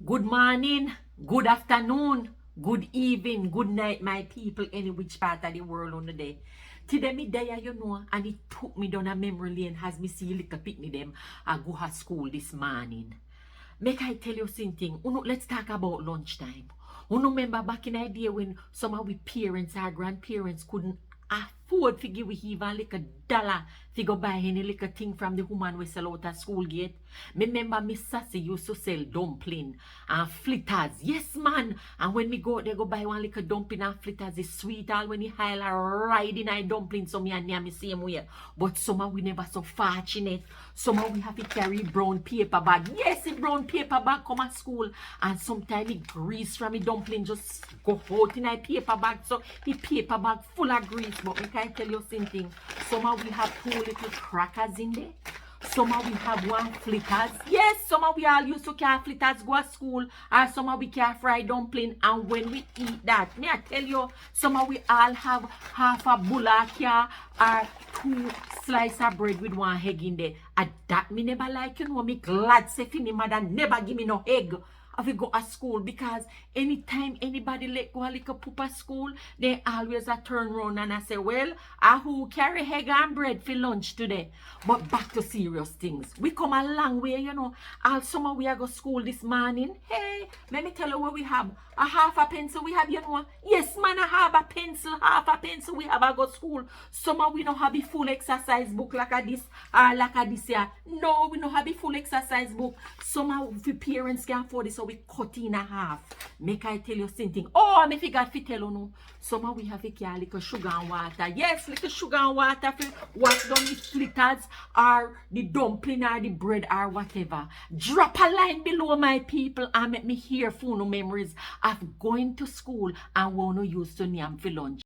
Good morning, good afternoon, good evening, good night, my people, any which part of the world on the day. Today me there, you know, and it took me down a memory lane as me see little picnic them I go to school this morning. Make I tell you something. Let's talk about lunchtime. Remember back in the day when some of we parents, our grandparents couldn't afford to give we even like $1 to go buy any little thing from the woman we sell out at school gate. Me remember Miss Sassy used to sell dumpling and flitters. Yes, man. And when me go there go buy one little dumpling and flitters, it's sweet all when you hail a ride in a dumpling. So me and near me same way. But some of we never so fortunate. Some of we have to carry brown paper bag. Yes, a brown paper bag come at school. And sometimes it grease from the dumpling just go out in a paper bag. So the paper bag full of grease. But me can tell you something. Some of we have 2 little crackers in there. Some of we have 1 flitters. Yes, some of we all used to carry flitters go to school. Or some of we carry fried dumpling. And when we eat that, me I tell you, some of we all have half a bulaka or 2 slices of bread with 1 egg in there. And that me never like, you know, me glad say for me mother never give me no egg. If we go to school, because anytime anybody let go a little poop at school, they always a turn around and I say, well, I who carry egg and bread for lunch today. But back to serious things. We come a long way, you know. All summer we are go school this morning. Hey, let me tell you what we have. A half a pencil we have, you know. Yes, man, I have a pencil, half a pencil we have. I go school. Summer we don't have a full exercise book like a this or like a this here. No, we don't have a full exercise book. Summer if parents can afford it, so we cut in a half. Make I tell you something. Oh, I forgot to tell you no. Summer we have a carry little sugar and water. Yes, little sugar and water for wash down the flitters or the dumpling or the bread or whatever. Drop a line below, my people, and make me hear full memories of going to school and want to use to name for lunch.